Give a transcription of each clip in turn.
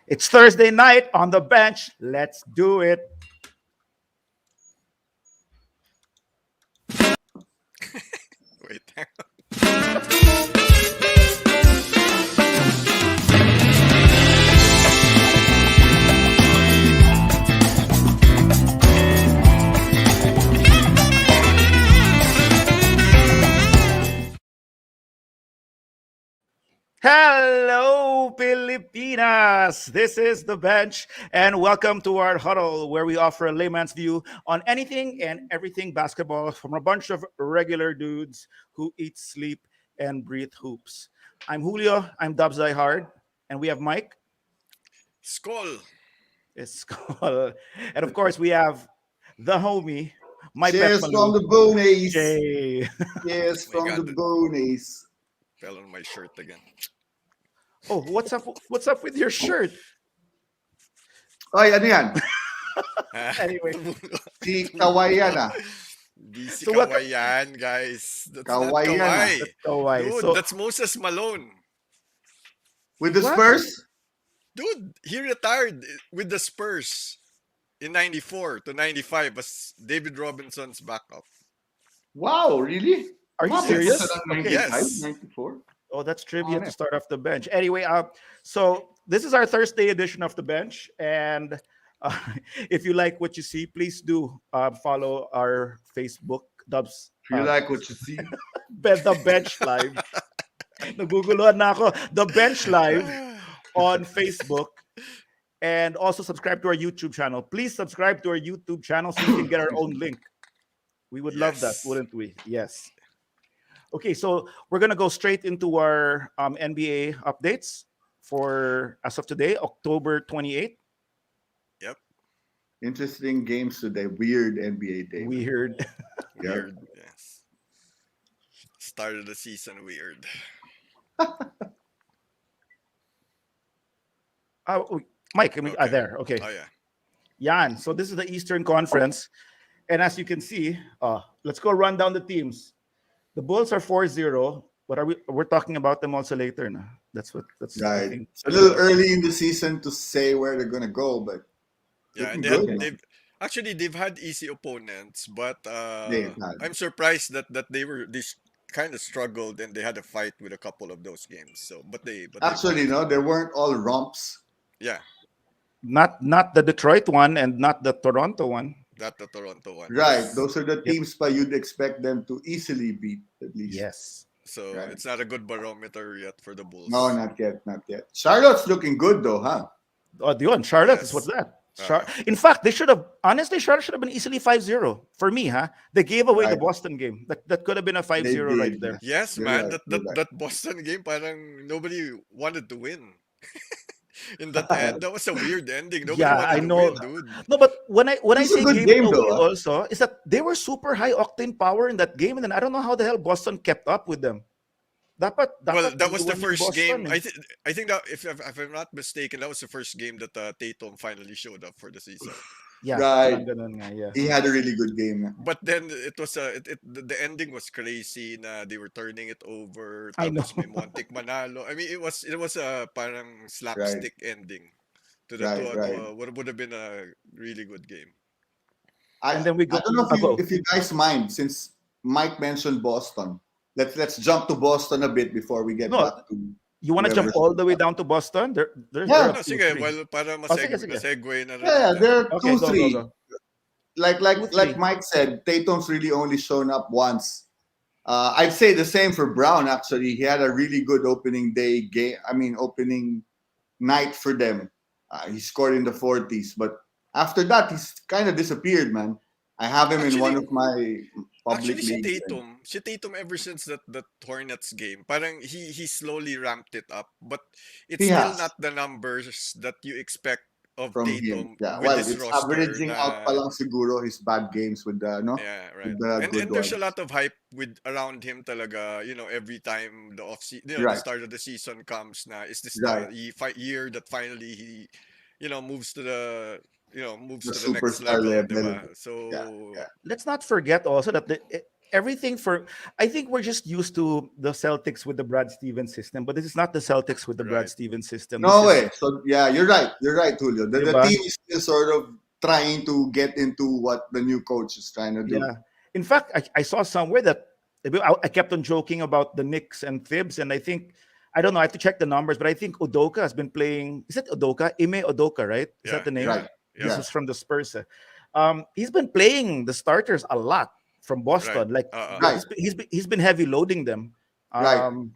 It's Thursday night on the bench. Let's do it. Wait. Hello, Pilipinas. This is the bench, and welcome to our huddle, where we offer a layman's view on anything and everything basketball from a bunch of regular dudes who eat, sleep, and breathe hoops. I'm Julio. I'm Dubs Die Hard, and we have Mike. Skull. It's called, and of course we have the homie, my pet Cheers from Malu, the Bonies. Jay. Cheers My from the God, Bonies. fell on my shirt again. Oh, what's up? What's up with your shirt? Ay, ano yan? Anyway, Si Kawai yan ah. DC So welcome- Kawhi yan, guys. That's Kawhi not yan, ah. Kawhi. Kawhi. Dude, So that's Moses Malone. With the What? Spurs? Dude, he retired with the Spurs in 94 to 95 as David Robinson's backup. Wow, really? are you Wow, serious? was it on Okay. 95, Yes. 94? Oh, that's trivia to Honest. start off the bench. Anyway, so this is our Thursday edition of the bench, and uh, if you like what you see, please do follow our Facebook Dubs. If you like what you see. The Bench Live. Naguguluhan na ako. The Bench Live on Facebook. And also subscribe to our YouTube channel. Please subscribe to our YouTube channel so we can get our own link. We would love that, Yes. wouldn't we? Yes. Okay, so we're gonna go straight into our NBA updates for as of today, October 28th. Yep. Interesting games today. Weird NBA day. Weird. Yeah. Weird. Yes. Started the season weird. Mike, I mean, Okay. there. Okay. Oh, yeah. Yan. So this is the Eastern Conference. And as you can see, let's go run down the teams. The Bulls are 4-0, but we're talking about them also later. No? That's I Right. think. It's a little early in the season to say where they're going to go, but Yeah, and looking good. they've had easy opponents, but They've had. I'm surprised that they kind of struggled and they had a fight with a couple of those games. So, but they Actually, no, they weren't all romps. yeah, Not the Detroit one and not the Toronto one. not the Toronto one. Right. Yes. Those are the teams but you'd expect them to easily beat, at least. Yes. So Right. it's not a good barometer yet for the Bulls. No, not yet, not yet. Charlotte's looking good though, huh? Oh, the one, Charlotte is Yes. what's that? Uh, In fact, they should have honestly, Charlotte should have been easily 5-0 for me, huh? They gave away the Right. Boston game. That could have been a 5-0 They right did. there. Yes, You're man. right, That you're that, right. that Boston game, parang nobody wanted to win. In that end, that was a weird ending. Nobody Yeah, wanted I to know. win, dude. No, but when I It's a say good gave it game, away though, huh? also, is that they were super high octane power in that game, and then I don't know how the hell Boston kept up with them. Well, that was the winning first Boston, game. eh. I think that if I'm not mistaken, that was the first game that Tatum finally showed up for the season. Yeah, Right. parang ganun nga, yeah. He had a really good game. But then it was the ending was crazy. Na they were turning it over. I know. Tapos may Montic Manalo. I mean, it was a parang slapstick ending to Right. what would have been a really good game. And then we go- I don't know go. if you guys mind, since Mike mentioned Boston. Let's jump to Boston a bit before we get No, back to You want to jump whoever's- all the way down to Boston? There's Yeah. No, two, sige, three. well, para sige, sige. masegue na rin. Yeah, natin. they're Okay, 2-3. go. Like 2-3. Mike said, Tatum's really only shown up once. I'd say the same for Brown. Actually, he had a really good opening day game. I mean, opening night for them. He scored in the 40s, but after that, he's kind of disappeared, man. I have him in one of my public Actually, si leagues. Tatum ever since that Hornets game, parang he slowly ramped it up, but it's He still has. not the numbers that you expect of From Tatum him. Yeah, with well, this it's roster. averaging out pa lang siguro his bad games with the, no? Yeah, right. With the good And there's a ones. lot of hype with around him talaga, every time the the Right. start of the season comes na is this Right. the year that finally he moves to the moves The to the next superstar level, level. diba? So Yeah. Let's not forget also that everything for. I think we're just used to the Celtics with the Brad Stevens system, but this is not the Celtics with the Brad Right. Stevens system. This No is, way. So yeah, you're right. You're right, Julio. The diba? team is still sort of trying to get into what the new coach is trying to do. Yeah. In fact, I saw somewhere that I kept on joking about the Knicks and Thibs, and I think I don't know. I have to check the numbers, but I think Udoka has been playing. Is it Udoka? Ime Udoka, right? Is Yeah, that the name? Right. This Yeah. is from the Spurs. He's been playing the starters a lot from right. Boston. Like Right. he's been heavy loading them. Right. Um,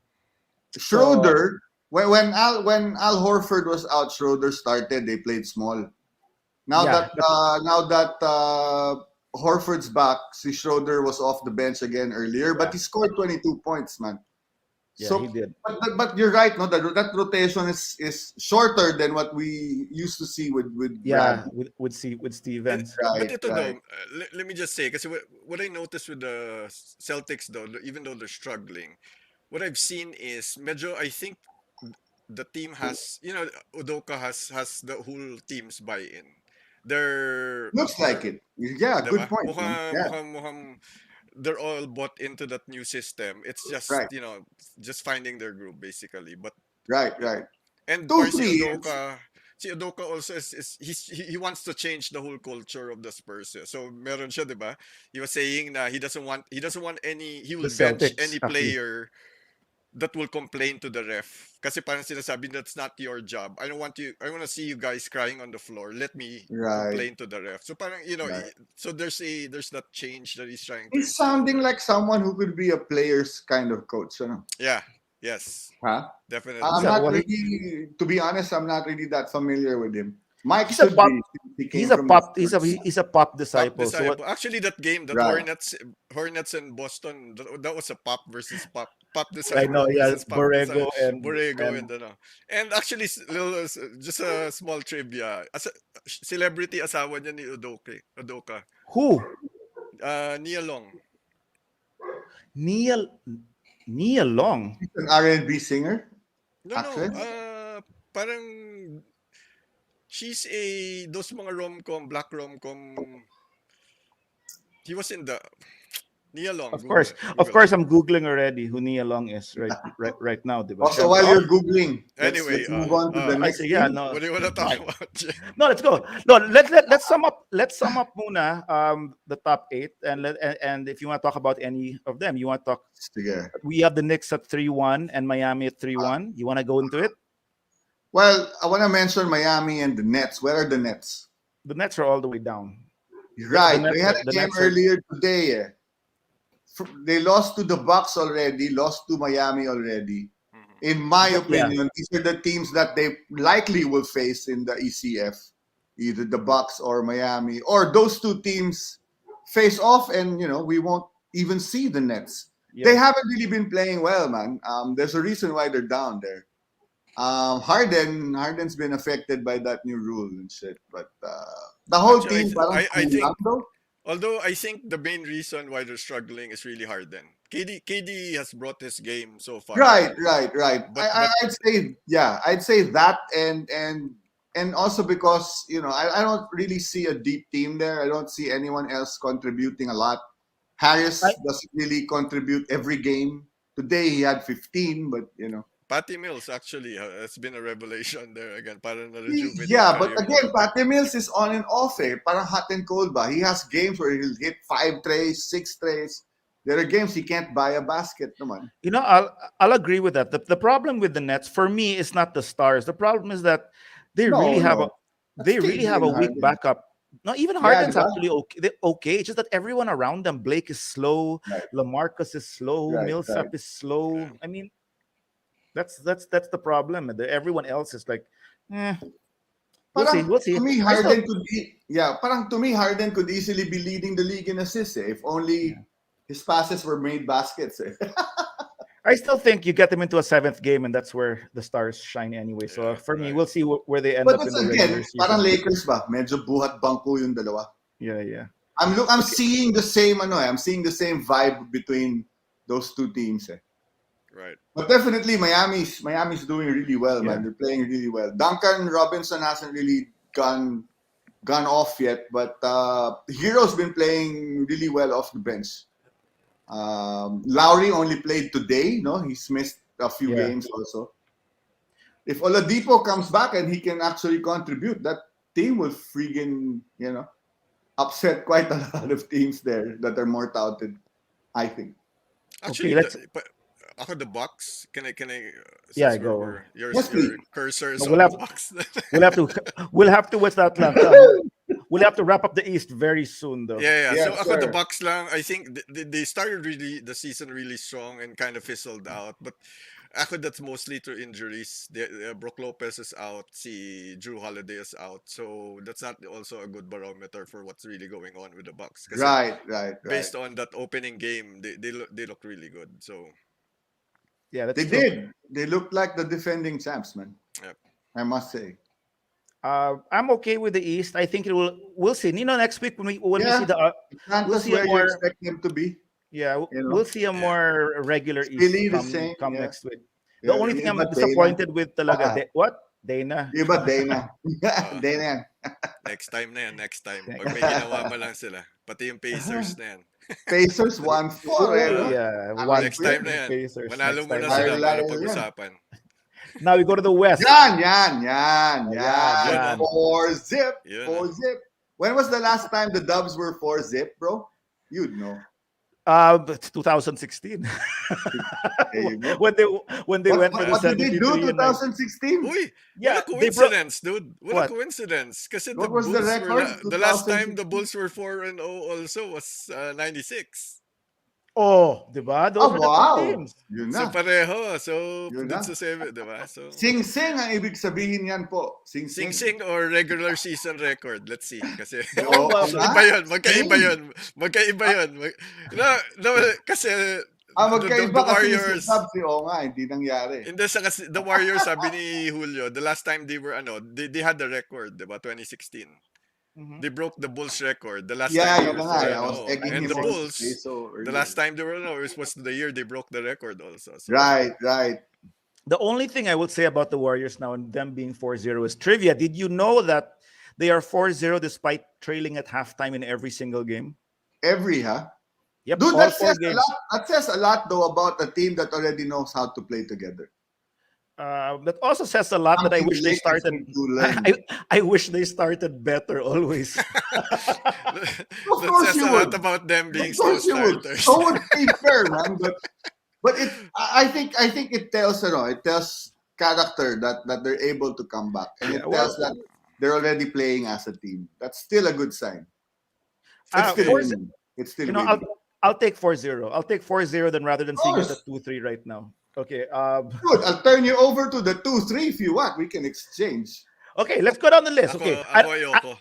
so Schroeder, when Al Horford was out, Schroeder started. They played small. Now yeah, that Horford's back, see Schroeder was off the bench again earlier, but Yeah. he scored 22 points, man. yeah, So, he did. but you're right, no, that rotation is shorter than what we used to see with Yeah, Brad. with And, Stevens. but Right, ito right. though, let me just say, because what I noticed with the Celtics though, even though they're struggling, what I've seen is medyo, I think the team has, Udoka has the whole team's buy-in. They're Looks like they're it. Yeah, good diba? point, man. Yeah, Mukhang they're all bought into that new system. It's just, right, just finding their groove basically. But right, yeah. right. And Two, for 3 years. Si Udoka also he wants to change the whole culture of the Spurs. Eh. So meron siya, 'di ba? He was saying na he doesn't want any he The will bench Celtics, any actually. player that will complain to the ref. Kasi parang sinasabi, that's not your job. I want to see you guys crying on the floor. Let me Right, complain to the ref. So parang, right. so there's that change that he's trying to He's install sounding there. like someone who could be a player's kind of coach, ano? Yeah. Yes. Huh? He's I'm Definitely. a not well, really, to be honest, I'm not really that familiar with him. Mike he's a should be. pop. Since he He's came a from the pop. Spurs. He's a pop Pop disciple. So what? disciple. Actually, that game, that Right. Hornets and Boston, that was a pop versus pop, pop I know. disciple Yeah, versus pop disciple, Borrego and Borrego and and actually, just a small trivia. Celebrity asawa niya ni Udoka. who? Nia Long. Neil Neil Long. He's an R&B singer, No. actress. Parang she's those mga rom-com, black rom-com. He was in the Nia Long. Of course, Google. I'm googling already who Neil Long is right now. Diba? Also, Syempre. while Oh, you're googling, Anyway, let's move on to the I next see. Yeah, team. no, what do you want to talk no, about? no. Let's go. No, let's sum up. Let's sum up muna the top 8, and if you want to talk about any of them, you want to talk. Sige. We have the Knicks at 3-1 and Miami at 3-1. You want to go into it? Well, I want to mention Miami and the Nets. Where are the Nets? The Nets are all the way down. Right. Nets They had are- a the game Nets are- earlier today. Eh. They lost to the Bucks already, lost to Miami already. Mhm. In my Yeah. opinion, these are the teams that they likely will face in the ECF, either the Bucks or Miami, or those two teams face off, and we won't even see the Nets. Yeah. They haven't really been playing well, man. There's a reason why they're down there. Harden's been affected by that new rule and shit, but the whole Actually, team parang I think kulang daw. although I think the main reason why they're struggling is really Harden. KD has brought his game so far. Right. But I'd say that, and also because I don't really see a deep team there. I don't see anyone else contributing a lot. Harris I- doesn't really contribute every game. Today he had 15, but Patty Mills actually has been a revelation there again. Parang na-rejuvenate yeah. But career again, niya. Patty Mills is on and off. Parang hot and cold ba? He has games where he'll hit 5 trays, 6 trays. There are games he can't buy a basket, naman. I'll agree with that. The problem with the Nets for me is not the stars. The problem is that they No, really have no. they That's really KD have a and weak Harden. backup. No, even Yeah, Harden's diba? actually okay. Okay. It's just that everyone around them, Blake is slow, Right. LaMarcus is slow, Right, Millsap right. is slow. Yeah. I mean, that's the problem. Everyone else is like, we'll see. Parang We'll see. to me, I still- Harden could be parang to me, Harden could easily be leading the league in assists if only his passes were made baskets. I still think you get them into a 7th game, and that's where the stars shine anyway. So Yeah, for me, right. we'll see where they end But up in it's the again, regular parang season. Lakers ba? Medyo buhat bangko yung dalawa. Yeah. I'm seeing the same I'm seeing the same vibe between those two teams. Right. But definitely Miami's doing really well, man. Yeah. They're playing really well. Duncan Robinson hasn't really gone off yet, but Hero's been playing really well off the bench. Lowry only played today. No, he's missed a few Yeah. games also. If Oladipo comes back and he can actually contribute, that team will freaking upset quite a lot of teams there that are more touted. I think. Actually, let's but ako the Bucks. Can I yeah since go. Yes, your please. cursor is We'll on the have Bucks. we'll have to what's that Atlanta? We'll have to wrap up the East very soon though. Yeah. So Yes, ako the sir. Bucks lang. I think they started really the season really strong and kind of fizzled out. But ako that's mostly through injuries. Brook Lopez is out. Si Drew Holiday is out. So that's not also a good barometer for what's really going on with the Bucks. Because Right. based on that opening game, they look really good. So Yeah, They that's true. did. They looked like the defending champs, man. Yep. I must say. I'm okay with the East. I think we'll see. Next week when we see Yeah, we'll Atlanta's see a where you more expect them to be. we'll see a yeah. more regular East Philly the same. come Yeah, next week. The yeah. only Yung thing I'm iba Dana. disappointed with talaga what? Dana. Yung iba Dana. Ah, Dana. next time na yan. Next time. Next Pag may ginawa mo lang sila. Pati yung Pacers na yan. Pacers 1-4. Oh Ah, yeah, I one like next it. time na yan. Pacers. Manalo Next muna time. sila para Highlight yan. pag-usapan. Now we go to the West. Yan. Yan. 4-zip. Yun 4-zip. When was the last time the Dubs were 4-zip, bro? You'd know. It's 2016 There you go. when they went for the What did they 73 do and 9. 2016? Uy, Yeah, what a they broke. coincidence, dude. What What? a coincidence. Kasi What was the record? the last time 2016? the Bulls were 4-0 also was 96. Oh, diba? Those Oh, were the two wow. teams. Yun So na. pareho. So Yun dun na. sa 7, diba? So Sing-sing ang ibig sabihin yan po. Sing Sing-sing. Sing or regular season record. Let's see. Kasi Oo Ba- nga. iba yun. Magkaiba Sing. yun. Magkaiba yun. No, kasi Magkaiba the kasi Warriors. yung Dubs. Oo nga, hindi nangyari. Hindi sa kasi the Warriors sabi ni Julio, the last time they were they had the record, 'di ba? 2016. Mhm. They broke the Bulls record. The last Yeah, time they yun were na nga. I 4-0. was egging And him the on to Bulls, say so the earlier. last time they were was the year they broke the record also. So Right. The only thing I would say about the Warriors now and them being 4-0 is trivia. Did you know that they are 4-0 despite trailing at halftime in every single game? Huh? Yep, Dude, all that four says a games. lot. That says a lot though about a team that already knows how to play together. That also says a lot that I Something wish the they Lakers started. need to learn. I wish they started better always. that course says you a lot would. about them being Of slow course you would. starters. So would be fair, man. But I think it tells it tells character that they're able to come back, and it Yeah, well, tells that they're already playing as a team. That's still a good sign. It's still 4-0 winning. It's still you know, winning. I'll take 4-0. I'll take 4-0 then rather than Of seeing it course. at 2-3 right now. Okay. Good. I'll turn you over to the 2-3 if you want. We can exchange. Okay, let's go down the list. Ako, Okay. ako ayoko.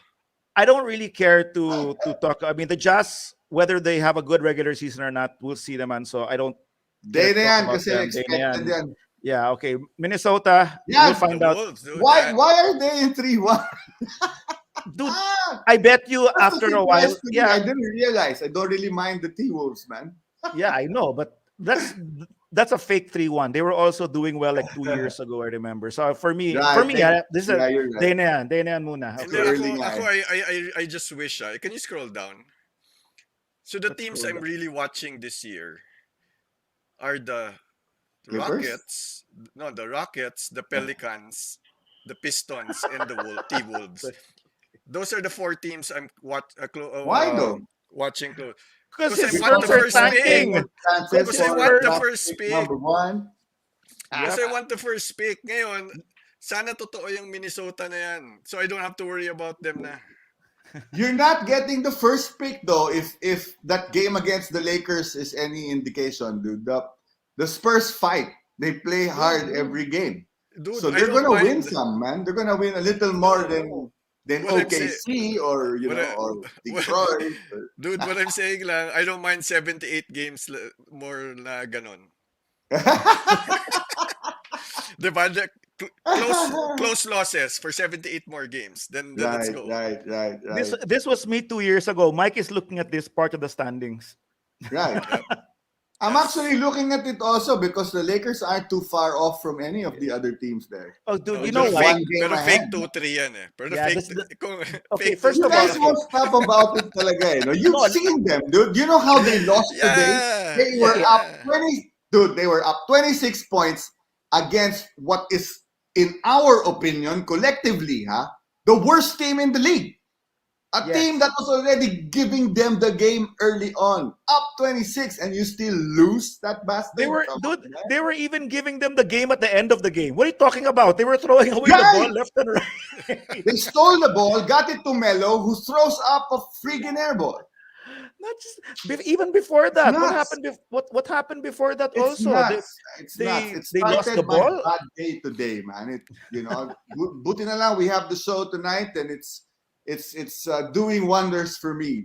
I don't really care to talk. I mean, the Jazz, whether they have a good regular season or not, we'll see them. And so I don't. Day na talk yan about kasi them. expected yan. Yeah. Okay. Minnesota. Yeah, We'll find The out. Wolves, dude. Why are they in 3-1? Dude, Ah, I bet you that's after the a while. surprise to me. I Yeah. didn't realize. I don't really mind the T-Wolves, man. Yeah, I know, but that's a fake 3-1. They were also doing well like 2 years ago, I remember. So for me, this is Yeah, you're right. day na yan muna. Hindi, Too early ako, nga I just wish, can you scroll down? So the Let's teams scroll I'm really watching this year are the Clippers? Rockets, the Rockets, the Pelicans, the Pistons, and the T-Wolves. Those are the four teams I'm Why though? watching close. Because Because I the want the Spurs are first pick. tanking. Chances Because I for want the draft first pick. Number one. Kasi I want the first pick. Ngayon, sana totoo yung Minnesota na yan. So I don't have to worry about them na. You're not getting the first pick though. If that game against the Lakers is any indication, dude. The Spurs fight. They play hard every game. Dude, So I they're don't gonna win mind. some, man. They're gonna win a little more than What I'm OKC or or Detroit. Dude, what I'm saying lang, I don't mind 78 games more na ganon. Diba? Close losses for 78 more games. Then let's go. Right. This was me 2 years ago. Mike is looking at this part of the standings. Right. I'm Yes. actually looking at it also because the Lakers aren't too far off from any of the other teams there. Oh, dude, No, you They're know just what? one game pero ahead. fake 2-3 yan eh. Pero Yeah, fake, this is the- kung Okay, fake first You of 2-3 all, guys yan. won't stop about it talaga eh. No? You've No, seen them, dude. You know how they lost today? Yeah, They were yeah. up 20, dude, they were up 26 points against what is, in our opinion, collectively, the worst team in the league. A Yes. team that was already giving them the game early on. Up 26 and you still lose that bastard? they were, Come dude, on, man. they were even giving them the game at the end of the game. What are you talking about? They were throwing away the Right. ball left and right. They stole the ball, got it to Melo, who throws up a friggin' air ball. Not just even before that. What nuts. happened? What happened before that? It's Also, nuts. It's nuts. they It they lost started the my ball. bad day today, man. Buti na lang we have the show tonight, and it's doing wonders for me.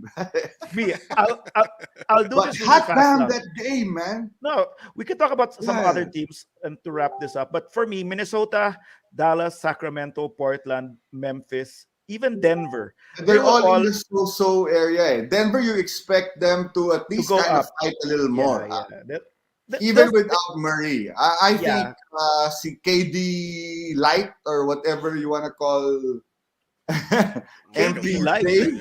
Me, I'll do But this really hot fast damn now. that game, man. No, we could talk about some Yeah. other teams and to wrap this up. But for me, Minnesota, Dallas, Sacramento, Portland, Memphis, even Denver, They're were all all- in the so-so area. Eh. Denver, you expect them to at least go kind of up. fight a little more. yeah. Even That's- without Murray. I Yeah. think si KD Light or whatever you want to call KD MP Light. Jay.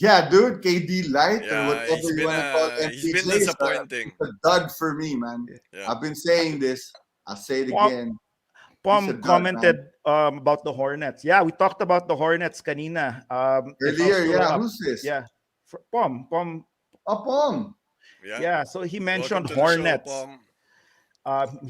Yeah, dude, KD Light or Yeah, whatever he's you been want to call he's been MPJ is disappointing. a dud for me, man. Yeah. I've been saying this. I'll say it Pom- again. He's a Pom dud, commented about the Hornets. Yeah, we talked about the Hornets kanina. If I'll Earlier, scroll yeah. up. Who's this? Yeah. Pom. Oh, Pom. Yeah. Yeah, so he mentioned Welcome to the show, Hornets. Pom.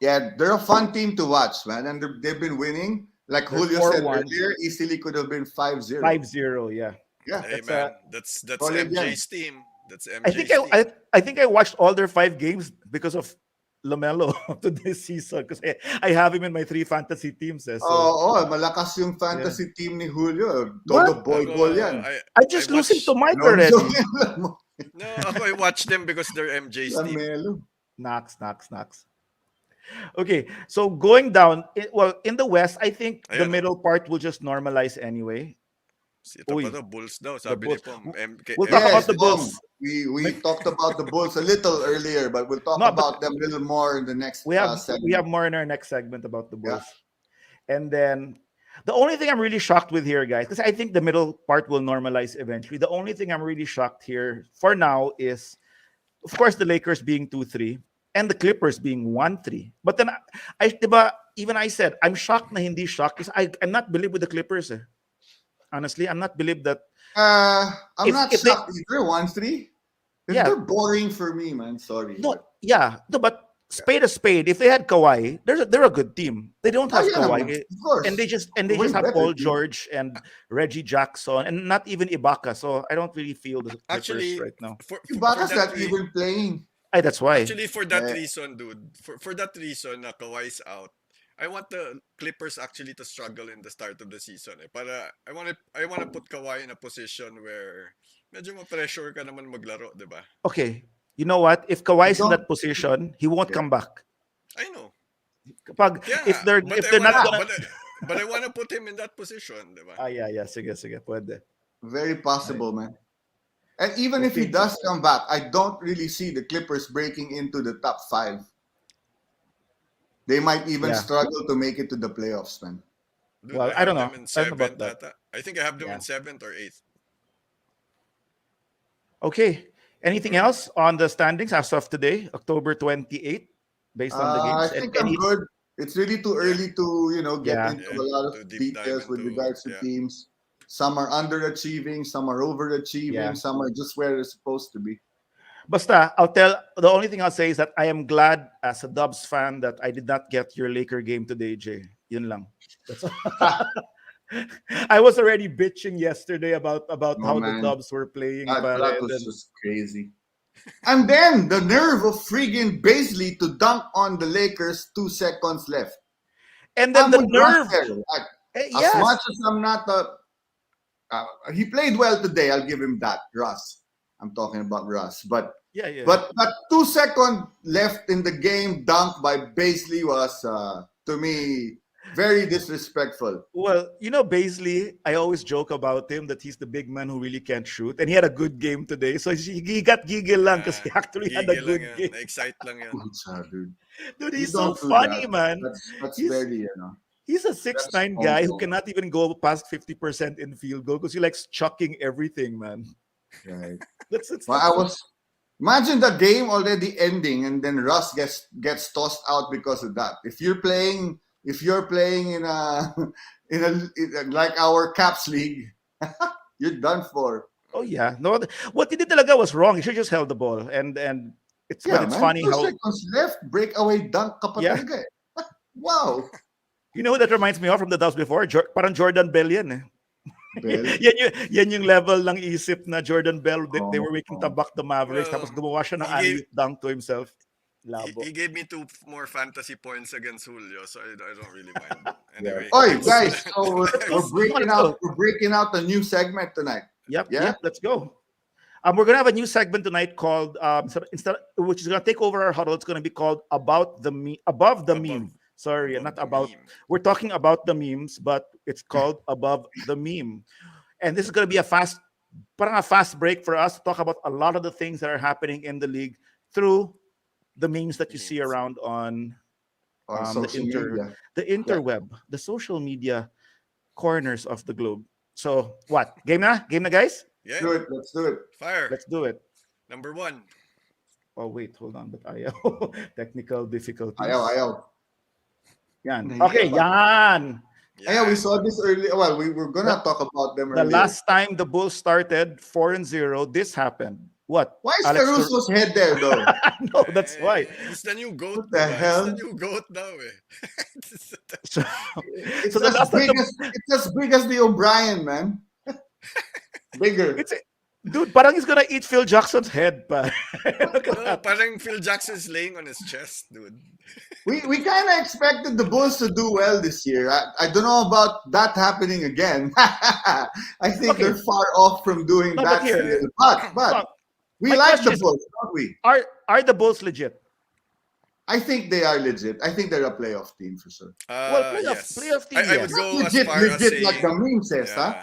Yeah, they're a fun team to watch, man. And they've been winning. Like They're Julio said 4-1. earlier, easily could have been 5-0. 5-0, yeah. Yeah. Hey That's, man, that's solid yan. MJ's team. That's MJ's I think team. I think I watched all their 5 games because of Lamelo to this season because I have him in my 3 fantasy teams. So Oh, malakas yung fantasy team ni Julio. Todo What? ball yan. I just I losing to watched- Mike already. Lonzo No, ako I watch them because they're MJ's team. Lamelo. Knocks. Okay, so going down, in the West, I think the Ayan, oh. middle part will just normalize anyway. Ito Uy. pa daw, Bulls daw. Sabi ni Bulls. Pom. We'll talk about the Tom, Bulls. we talked about the Bulls a little earlier, but we'll talk No, but about them a little more in the next We have segment. more in our next segment about the Yeah. Bulls. And then the only thing I'm really shocked with here, guys, because I think the middle part will normalize eventually. The only thing I'm really shocked here for now is, of course, the Lakers being 2-3 and the Clippers being 1-3. But then diba, even I said I'm shocked na hindi shocked because I'm not believe with the Clippers. Honestly, I'm not believe that. I'm If- not if they- shocked either. 1-3. Yeah. They're boring for me, man. Sorry. No, yeah, no, but spade a spade. If they had Kawhi, they're a good team. They don't Oh, have yeah, Kawhi. of course. And they just Way have better Paul team. George and Reggie Jackson and not even Ibaka. So I don't really feel the Clippers Actually, right now. for Ibaka's that not even playing. That's why. Actually, for that Yeah. reason, dude, for that reason na Kawhi's out, I want the Clippers actually to struggle in the start of the season. Para I want to put Kawhi in a position where medyo ma-pressure ka naman maglaro, 'di ba? Okay, you know what? If Kawhi's in Don't- that position, he won't Yeah. come back. I know. Kapag, Yeah. if they're but if I they're not wanna- gonna. but I want to put him in that position, 'di ba? Yeah, sige, pwede. Very possible, man. And even if he Okay. does come back, I don't really see the Clippers breaking into the top 5. They might even Yeah. struggle to make it to the playoffs, man. Dude, Well, I have don't know. them in I don't know about seventh ata. I think I have them Yeah. in 7th or 8th. Okay. Anything else on the standings as of today, October 28th, based on the I games? think I'm good. It's really too early to, get Yeah. into Yeah, a lot to of deep dive details with into- regards to yeah. teams. Some are underachieving, some are overachieving, Yeah. some are just where they're supposed to be. Basta, the only thing I'll say is that I am glad as a Dubs fan that I did not get your Laker game today, Jay. Yun lang. That's all. I was already bitching yesterday about No, how man. the Dubs were playing. That pare, was and then- just crazy. And then the nerve of friggin' Baisley to dunk on the Lakers 2 seconds left. and then I'm the with Russ nerve. there. Like, Eh, as yes. much as I'm not he played well today. I'll give him that. Russ. I'm talking about Russ. But Yeah. but that 2 second left in the game dunk by Baisley was to me Very disrespectful. Well, Baisley, I always joke about him that he's the big man who really can't shoot. And he had a good game today. So he got giggle lang because he actually had a Gigil lang good yan. game. Na-excite lang yan. Pucha, dude. Dude, You he's so don't do funny, that. man. That's He's very, he's a 6'9" guy who humble. cannot even go past 50% in field goal because he likes chucking everything, man. Right. It's Well, not I so was imagine the game already ending and then Russ gets tossed out because of that. If you're playing in a like our Caps League, you're done for. Oh yeah, no. What he did talaga was wrong. He should just held the ball, and it's Yeah, it's man. funny 2 how seconds left, breakaway dunk ka pa Yeah. talaga eh. Wow. who that reminds me of from the Dubs before. Parang Jordan Bell yan eh. Bell. yan yung level ng isip na Jordan Bell. They were making Oh. tabak the Mavericks, Well, tapos gumawa siya ng he gave- alley dunk to himself. He, Labo. he gave me 2 more fantasy points against Julio, so I don't really mind. Anyway. Oi, guys, so we're Let's breaking go. out a new segment tonight. Yep, Yeah? yep. Let's go. We're gonna have a new segment tonight called instead, which is gonna take over our huddle. It's gonna be called above the meme. Sorry, not the about. meme. We're talking about the memes, but it's called above the meme. And this is gonna be parang a fast break for us to talk about a lot of the things that are happening in the league through the memes that you see Memes. around on On the social media. the interweb, the social media corners of the globe. So what? Game na, guys. Yeah, Let's do it. fire. Let's do it. Number 1. Oh wait, hold on. But ayaw. Technical difficulties. Ayaw. Yan. Okay, yan. Yeah, we saw this earlier. Well, we were gonna talk about them The earlier. last time the Bulls started 4-0, this happened. What? Why is Alex Caruso's head there though? No, that's why. He's the new goat. What the diba? hell? He's the new goat now eh. So, It's So the as last time big as the O'Brien, man. Bigger. dude, parang he's gonna eat Phil Jackson's head, pa. Look at No, that. parang Phil Jackson's laying on his chest, dude. We kind of expected the Bulls to do well this year. I don't know about that happening again. I think Okay. they're far off from doing No, that. but here- still. But So, we my like question the is- Bulls, don't we? are the Bulls legit? I think they are legit. I think they're a playoff team for sure. Well, playoff team, I would yes. go Not as legit, far as saying, like the meme says, huh?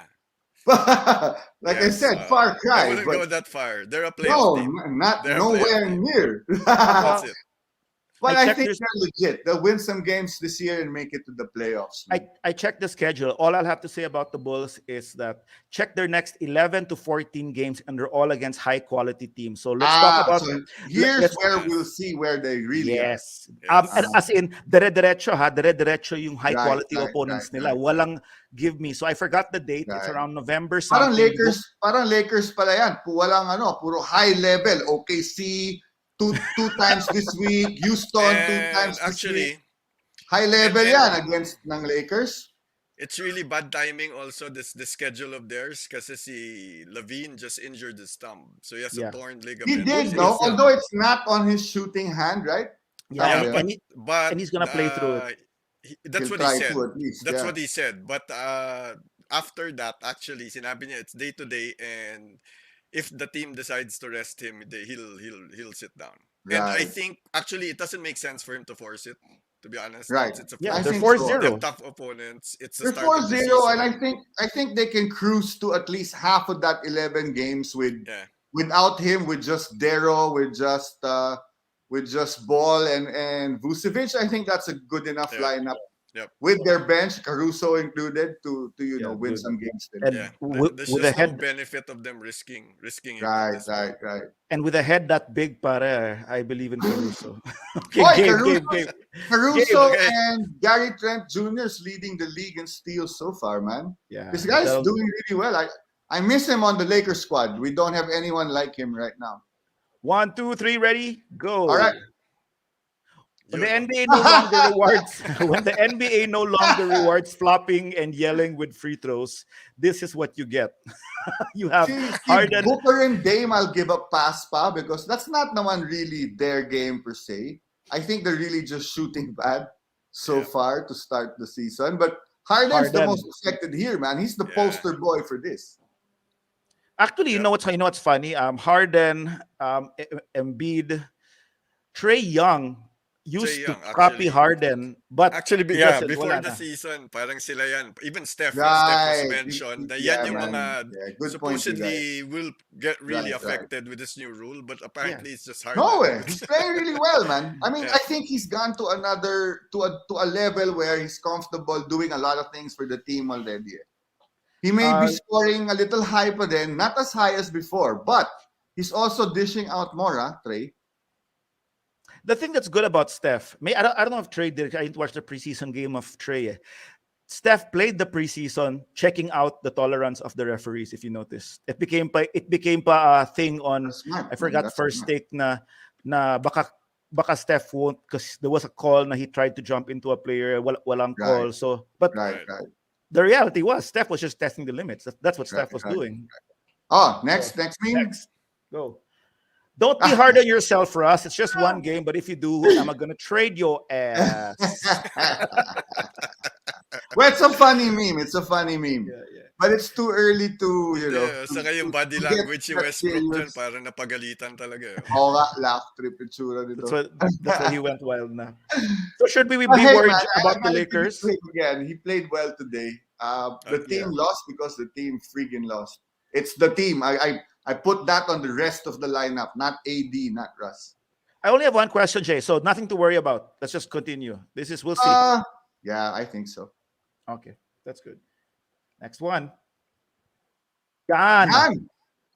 yeah, Like I yes, said, far I cry. wouldn't But go that far. They're a no, playoff team. not They're a nowhere playoff team. near. That's it. But I I checked think there's- they're legit. They'll win some games this year and make it to the playoffs. man. I checked the schedule. All I'll have to say about the Bulls is that check their next 11 to 14 games, and they're all against high quality teams. So let's talk about so here's let's- where we'll see where they really are. yes. Yes. And as in dire-diretso yung high Right, quality right, opponents right, nila. right. Walang give me. So I forgot the date. It's Right. around November Parang something. Lakers pala yan. Walang puro high level. OKC, two times this week. Houston, 2 And times this actually, week. High level and- yan against ng Lakers. it's really bad timing also this schedule of theirs kasi si Levine just injured his thumb. So he has Yeah. a torn He ligament. did, Yes, no? yeah. Although it's not on his shooting hand, right? Yeah, Yeah. But and he's gonna play through it. That's He'll what try he said. to at least. That's yeah. what he said. But after that, actually, sinabi niya it's day to day, and if the team decides to rest him, he'll sit down. And I Right. think actually it doesn't make sense for him to force it. To be honest, Right. It's a Yeah, I they're think 4-0. They have tough opponents. It's the They're start of the 4-0, and season. I think they can cruise to at least half of that 11 games Yeah. without him, with just Darrow, with just Ball and Vucevic. I think that's a good enough Yeah. lineup. Yep. With their bench, Caruso included, to Yeah, win good. some games. Then. And Yeah, with there's a just no head benefit of them risking him. at Right, this point. right. and with a head that big, pare, I believe in Caruso. Okay, Oy, game. Caruso okay. and Gary Trent Jr. is leading the league in steals so far, man. Yeah, This guy's that'll- doing really well. I miss him on the Lakers squad. We don't have anyone like him right now. 1, 2, 3, ready, go. All right. When the Yun. NBA no longer rewards flopping and yelling with free throws, this is what you get. You have See, Harden. Booker and Dame, I'll give a pass pa, because that's not naman really their game per se. I think they're really just shooting bad so Yeah. far to start the season. But Harden's the Harden. most affected here, man. He's the Yeah. poster boy for this. Actually, you Yeah. know what's funny? Harden, Embiid, Trey Young used Trae to Young, copy actually. Harden, but Actually, bigla yeah, said, before wala the na. season, parang sila yan. Even Steph was Right. mentioned na yan Yeah, yung man. mga Yeah, good point, you guys. supposedly will get really Right, right. affected with this new rule, but Yeah. apparently it's just No Harden. way. He's playing really well, man. I mean, Yeah. I think he's gone to a level where he's comfortable doing a lot of things for the team already. He may be Uh, scoring a little high pa din, not as high as before, but he's also dishing out more, Trey. the thing that's good about Steph, I don't know if Trey did. I didn't watch the preseason game of Trey. Steph played the preseason, checking out the tolerance of the referees. If you notice, it became a thing on. That's smart. I Man. forgot That's first smart. take na baka Steph won't because there was a call na he tried to jump into a player, walang Right. call. So, but Right, Right. right, the reality was Steph was just testing the limits. That's what right, Steph was right. doing. Oh, next So, meme. next, go. Don't be hard on yourself, Russ. It's just one game, but if you do, I'm gonna trade your ass. Well, it's a funny meme. It's a funny meme. Yeah. But it's too early to, you know, Yeah, saka yung body to get language ni that Westbrook dyan, serious. parang napagalitan talaga. Oo nga, laugh trip itsura That's nito. why he went wild now. So should we be But hey, worried man, I about the like to Lakers? play again. He played well today. The team Yeah. lost because the team friggin' lost. It's the team. I put that on the rest of the lineup, not AD, not Russ. I only have one question, Jay. So nothing to worry about. Let's just continue. We'll see. Yeah, I think so. Okay, that's good. Next one. Yan. Yan.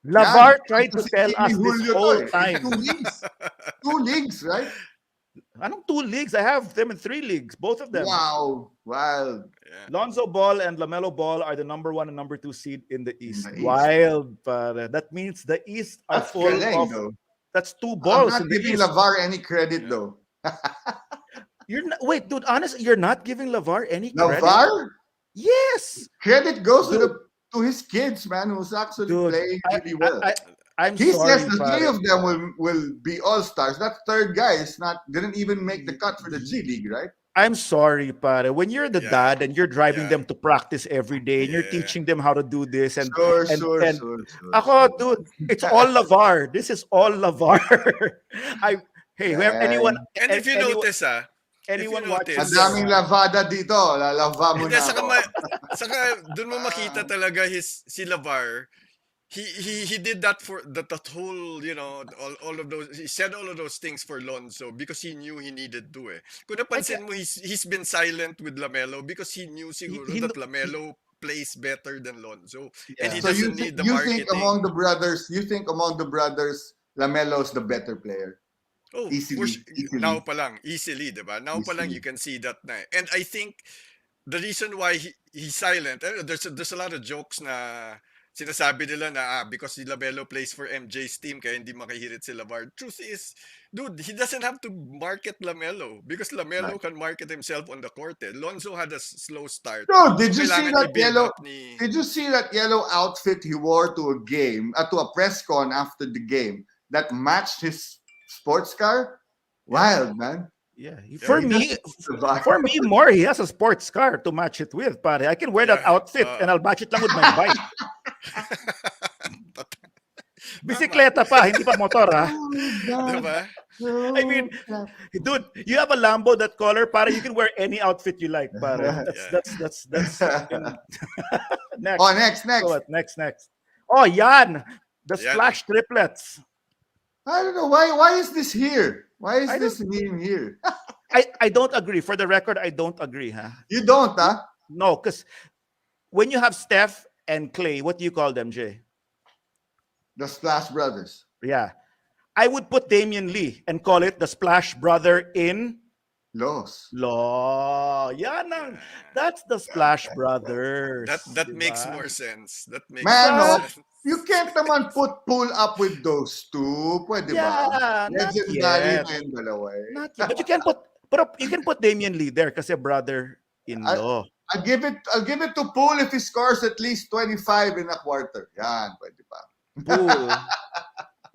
Lavar Yan. tried to Kasi tell Jimmy us this Julio to whole eh. time. Two leagues. Two leagues, right? Anong 2 leagues? I have them in 3 leagues, both of them. Wow. Wild. Yeah. Lonzo Ball and LaMelo Ball are the number 1 and number 2 seed in the East. the East. Wild, pare. That means the East are That's full galing, of. though. That's 2 I'm balls not in the giving East. LaVar any credit, Yeah. though. You're not, wait, dude. Honestly, you're not giving Lavar any credit. LaVar? Yes, Credit goes Dude. to his kids, man, who's actually dude. playing really well. I'm He sorry, says the pare. 3 of them will be all stars. That third guy didn't even make the cut for the G League, right? I'm sorry, pare. When you're the Yeah. dad and you're driving Yeah. them to practice every day and you're Yeah. teaching them how to do this and Sure. ako, dude, it's all Lavar. This is all Lavar. Anyone And if you anyone, notice, anyone if you watching notice- Madaming lavada dito. Lalava mo Hindi, na saka, ako. saka doon mo makita talaga si Lavar. He did that for that whole, all of those, he said all of those things for Lonzo because he knew he needed to eh. Kung napansin mo, he's been silent with LaMelo because he knew siguro he- that LaMelo plays better than Lonzo. And he Yeah. So you doesn't need the think marketing. among the brothers, Lamelo's the better player? Oh, Easily. now pa lang, easily, diba? Now pa lang Easily. you can see that na. And I think the reason why he's silent, there's a lot of jokes na sinasabi nila na because si LaMelo plays for MJ's team kaya hindi makahirit si LaVar. Truth is, dude, he doesn't have to market LaMelo because LaMelo Right. can market himself on the court. Eh. Lonzo had a slow start. Bro, did you see Kailangan that i-build yellow? up ni... Did you see that yellow outfit he wore to a game, to a press con after the game that matched his sports car? Wild, man. Yeah, He for doesn't me, survive. for me, more he has a sports car to match it with. Pare, I can wear that Yeah, outfit and I'll match it lang with my bike. Bisikleta pa, hindi pa motor ha. Diba? I mean, dude, you have a Lambo that color, para you can wear any outfit you like, pare. That's next. Oh, next. So what? Next. Oh, yan. The Yan. splash triplets. I don't know why is this here? Why is I this meme here? I don't agree. For the record, I don't agree, huh? You don't, huh? No, because when you have Steph and Clay, what do you call them, Jay? The Splash Brothers. Yeah. I would put Damian Lee and call it the Splash Brother in Los. Law. That's the Splash Brothers. That diba? makes more sense. That makes Man, more no. sense. You can't naman pull up with those two. Pwede ba? Yeah, not Legendary yet. na yung dalawa eh. Not yet. But you can put Damian Lee there kasi brother-in-law. I'll give it to Poole if he scores at least 25 in a quarter. Yan, pwede ba? Pool.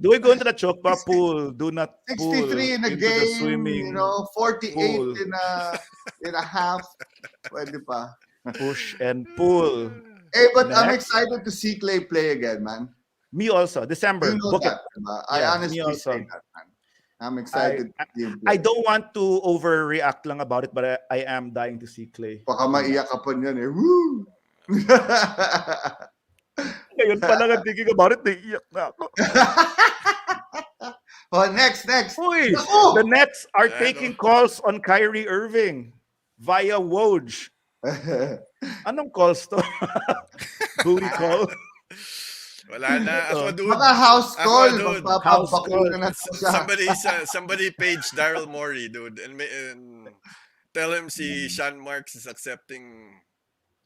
Do we go into the choke pa? Pool. Do not pool 63 in a into the game, swimming 48 pool. in a half. Pwede pa. push and pull. Hey, but I'm Next. excited to see Clay play again, man. Me also. December. You know Book that, it. diba? I Yeah, me honestly also. say that, man. I'm excited to see him I play. don't want to overreact lang about it, but I am dying to see Clay. Baka maiyak ka pa niyan eh. Woo! Ngayon pa lang ang thinking about it, naiiyak na ako. Oh, next. Uy, Naku! the Nets are Ano? taking calls on Kyrie Irving via Woj. Anong calls to? Booty call? Wala na. Ako, dude. Baka house Ako, call. dude. Magpapabakuna na siya. Somebody page Daryl Morey, dude, and tell him si Sean Marks is accepting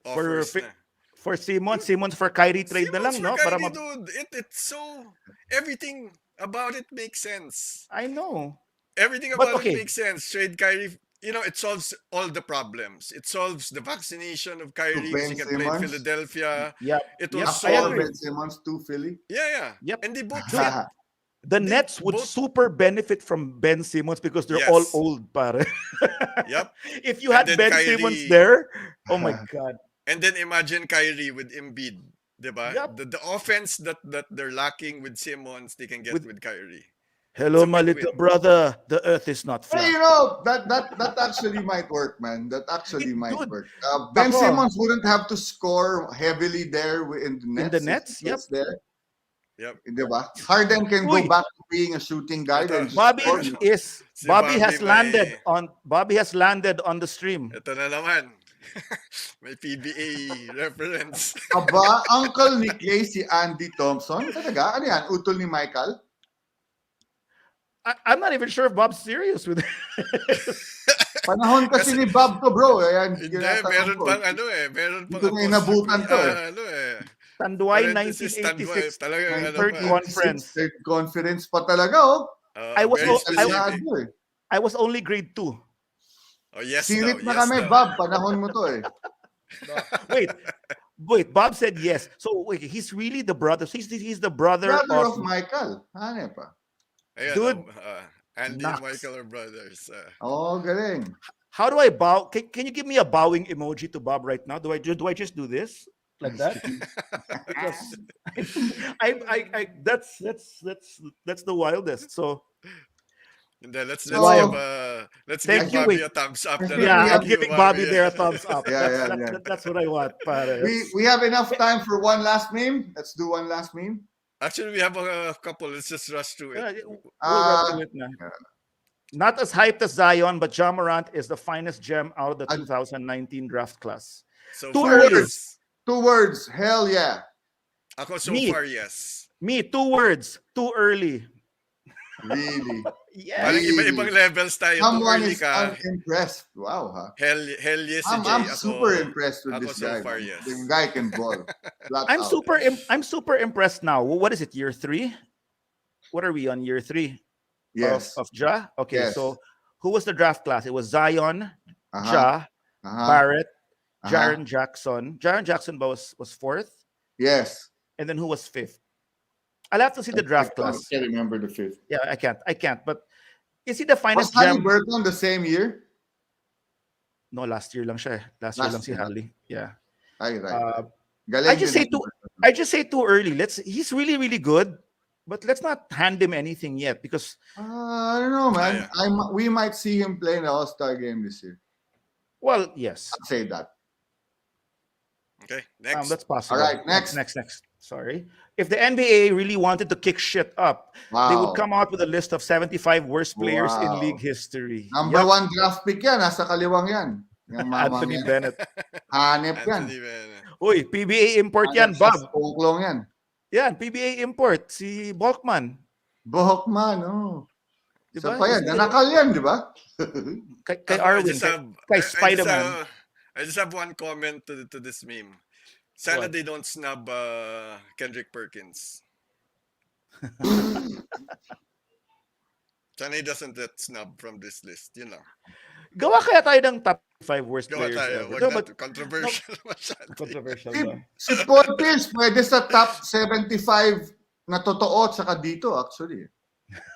offers na. For Simmons for Kyrie trade na lang, Simmons no? for Para Kyrie, dude. It's so everything about it makes sense. I know. Everything But about okay. it makes sense. Trade Kyrie, it solves all the problems. It solves the vaccination of Kyrie Ben because he can play in Simmons? Philadelphia. Yep. It Yep, was I After agree. Ben Simmons to Philly. Yeah. Yep. And they both fit. The Nets would both- super benefit from Ben Simmons because they're Yes. all old, pare. Yep. If you had And then Ben Kyrie- Simmons there, oh my God. And then imagine Kyrie with Embiid, diba? Yep. The offense that they're lacking with Simmons, they can get With- with Kyrie. Hello, It's a my win-win. little brother. The earth is not Hey, flat. that actually might work, man. That actually It- might dude, work. Ben ako- Simmons wouldn't have to score heavily there in the Nets. the if Nets, he was there. Yep. Diba? Harden can Uy. go back to being a shooting guard. Ito. And just Bobby score. Si Bobby Bobby has may- landed on the stream. Ito na naman. May PBA reference. Aba, uncle ni Clay si Andy Thompson. Talaga? Ano yan? Utol ni Michael? I'm not even sure if Bob's serious with it. Panahon kasi ni Bob to, bro. Ayan, Hindi, tinatanong meron ko. pang meron pang Dito na inabutan to, Tanduay Parenthesis, Tanduay. 1986. Talagang third conference. Third conference pa talaga, oh. I was very al- I- specific. Salado, eh. I was only grade 2. Oh, yes Sirit daw, na yes kami, daw. Bob. Panahon mo to, eh. Wait, Bob said yes. So wait, he's really the brother. He's the brother, Brother of of Michael. Ano pa? Ayan, Dude, Andy Knox. and Michael are brothers. Oh, galing. How do I bow? Can you give me a bowing emoji to Bob right now? Do I just do this like that? Because that's the wildest. So And then let's Wow. Thank give you, Bobby wait. a thumbs up. na Yeah, lang. I'm Yeah, Thank you, giving Bobby there a thumbs up. Yeah, That's what I want. Pare. We have enough time for one last meme. Let's do one last meme. Actually, we have a couple. Let's just rush through Yeah, it. we'll Uh, run through it na. Not as hyped as Zion, but Ja Morant is the finest gem out of the I- 2019 draft class. So Two far, words. yes. 2 words. Hell yeah. Ako so Me. far, yes. Me, 2 words. Too early. Really. Yes. Parang iba-ibang levels tayo. Too Someone early is ka. unimpressed. Wow, huh? Hell yes, si Jay. I'm Ako, super impressed with ako this so guy. far, man. yes. The guy can ball. Flat I'm out. I'm super impressed now. What is it? Year 3? What are we on year 3 Yes. of Ja? Okay, Yes. so who was the draft class? It was Zion, Uh-huh. Ja, Uh-huh. Barrett, Uh-huh. Jaren Jackson. Jaren Jackson was 4th, Yes. and then who was 5th? I'll have to see the draft I class. can't remember the 5th. Yeah, I can't. But is he the Was finest Harry gem? Burton the same year? No, last year lang siya. Last year Last lang si year. Hallie. Yeah. Ay, right. Uh, Galing I just din say ang too- Burton. I just say too early. He's really, really good, but let's not hand him anything yet because I don't know, man. Yeah. We might see him play in the All-Star game this year. well, yes. I'll say that. Okay, next. That's possible. All right, next. Next. Sorry. If the NBA really wanted to kick shit up, Wow. they would come out with a list of 75 worst players in Wow. league history. Number Yup. 1 draft pick yan. Nasa kaliwang yan. Yung mamang Anthony yan. Bennett. Hanep yan. Anthony Bennett. Uy, PBA import yan, Hanep sa Bob. Sponklong yan. Yan, PBA import. Si Balkman. Bohokman, oh. Isa Diba? pa yan. Nanakal yan, di ba? Kay Ako, Arwin. Kay Spider-Man. I just have one comment to this meme. Sana What? they don't snub Kendrick Perkins. Sana he doesn't get snubbed from this list, you know. Gawa kaya tayo ng top 5 worst Gawa players tayo. ever. Wag No, na, but controversial masyado. controversial Si, ba? si Paul Pierce pwede sa top 75 na totoo at saka dito, actually.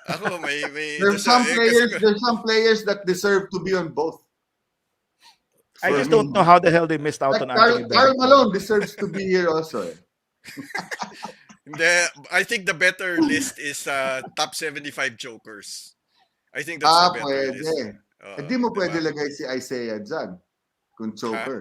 Ako, may There's some players that deserve to be on both. I For just me. don't know how the hell they missed out Like on Anthony Karl Bennett. Malone deserves to be here also. Eh. I think the better list is top 75 jokers. I think that's the better Pwede. list. Hindi mo pwede Diba? lagay si Isaiah dyan. Kung Ha? choker.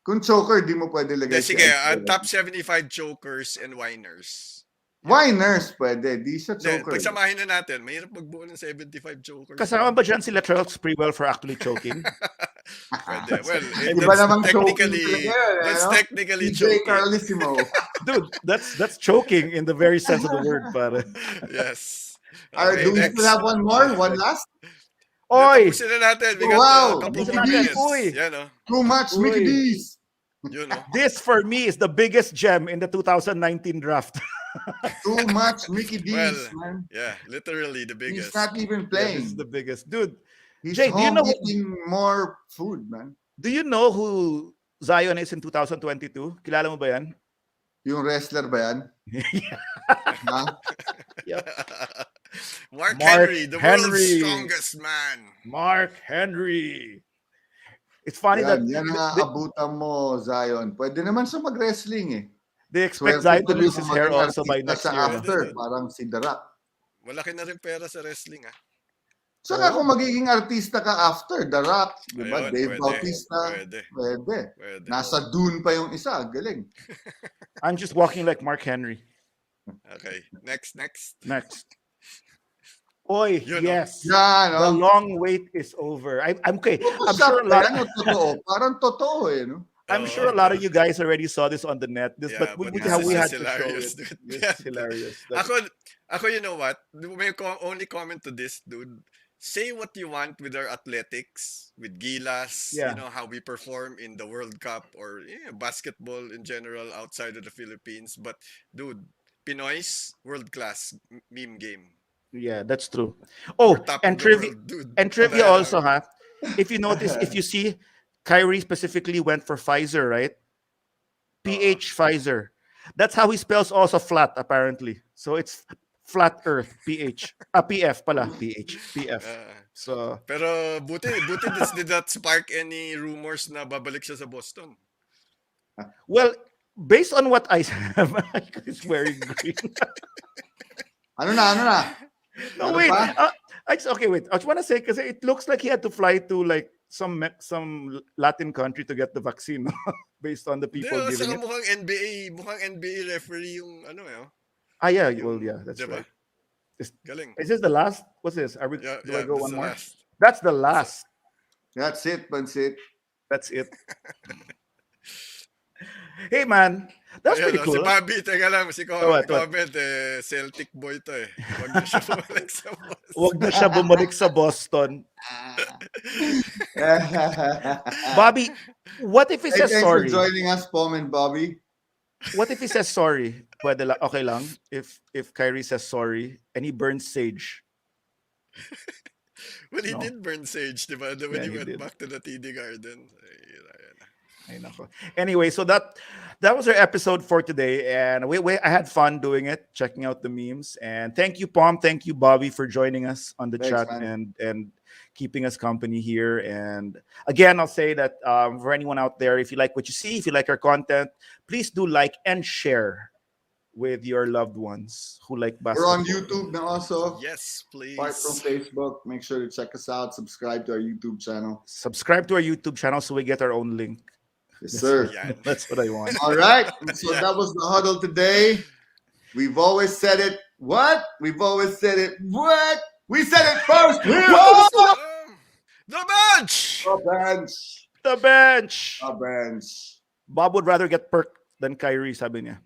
Kung choker, di mo pwede Hindi, lagay si sige, Isaiah. top 75 chokers and whiners. Winers, pwede. Di siya Hindi, choker. pagsamahin na natin, mahirap magbuo ng 75 chokers. Kasama ba dyan si Latrell Sprewell for actually choking? Pwede. Well, Iba namang choking technically, talaga yun, that's ano? technically DJ choking. Carlissimo. Dude, that's choking in the very sense of the word, pare. Yes. Do we still have one more? One last? Oy! Tapusin na natin. We got Wow! a couple Tapusin more natin. minutes. Uy! Yan, oh. Too much, Uy. Mickey D's. Yun, oh. This for me is the biggest gem in the 2019 draft. Too much Mickey D's, Well, man. Yeah, literally the He's biggest. not even Yeah, playing. this is the biggest. Dude, He's Jay, do you home know- eating more food, man. do you know who Zion is in 2022? Kilala mo ba yan? Yung wrestler ba yan? Ha? Mark Mark Henry, the world's Henry. strongest man. Mark Henry. It's funny that Yan ang aabutan mo, Zion. Pwede naman siya mag-wrestling eh. they expect Swerte Zion to tuloy lose kung his hair maging also by artista next siya year. no? after, parang si The Rock. Malaki na rin pera sa wrestling, ah. Saka kung magiging artista ka after, The Rock, di ba? Ayun, Dave pwede, Bautista. pwede. Pwede. Nasa Dune pa yung isa. Galing. I'm just walking like Mark Henry. Okay, next. Next. Oy, Yun, no? yes. Yan, The no? long wait is over. I'm okay. I'm Sa sure a lot. yan, totoo. Parang totoo eh, no? I'm sure a lot of you guys already saw this on the net. This, Yeah, but we, but we, this we is had to show hilarious, it. dude. This Yeah. is hilarious. That's- Ako, you know what? May only comment to this, dude. Say what you want with our athletics, with Gilas, Yeah. you know, how we perform in the World Cup or basketball in general outside of the Philippines. But, dude, Pinoy's world-class meme game. yeah, that's true. Oh, We're top and in the trivia, world, dude. and trivia Ano, also, huh? If you notice, if you see, Kyrie specifically went for Pfizer, right? PH Pfizer. That's how he spells also flat, apparently. So it's flat Earth, PH. PF pala, PH, PF. So Pero buti this did not spark any rumors na babalik siya sa Boston. well, based on what I have, he's wearing green. Ano na? No, Ano wait. pa? Okay, wait. I just want to say because it looks like he had to fly to like some Latin country to get the vaccine, based on the people Hindi, giving saka it. mukhang NBA referee yung ano eh. Ah, yeah. Yung- Well, yeah, that's diba? right. Galing. Is this the last? What's this? Are we? Yeah, do I go this one is the more? last. That's the last. That's it, Pansit. That's it. Hey, man, that's Ayan, pretty oh, cool. Si Bobby, teka lang, What? comment Celtic boy to eh. Huwag na siya bumalik sa Boston. Huwag na siya bumalik sa Boston. Bobby, what if he Hey, says thanks sorry? for joining us, Pom and Bobby. What if he says sorry? Pwede lang, okay lang. If Kyrie says sorry and he burns sage. Well, he No. did burn Sage, di ba? When Yeah, he he went did. back to the TD Garden. Ayun. Ay, nako. Anyway, so that was our episode for today, and I had fun doing it, checking out the memes, and thank you, Pom, thank you, Bobby, for joining us on the Thanks, chat man. and keeping us company here. And again, I'll say that for anyone out there, if you like what you see, if you like our content, please do like and share with your loved ones who like We're basketball. on YouTube now also. Yes, please. Apart from Facebook, make sure to check us out. Subscribe to our YouTube channel. Subscribe to our YouTube channel so we get our own link. Yes, sir. Yan. That's what I want. All right. So that was the huddle today. We've always said it. What? We've always said it. What? We said it first. The bench! The bench. The bench. The bench. Bob would rather get perked than Kyrie, sabi niya.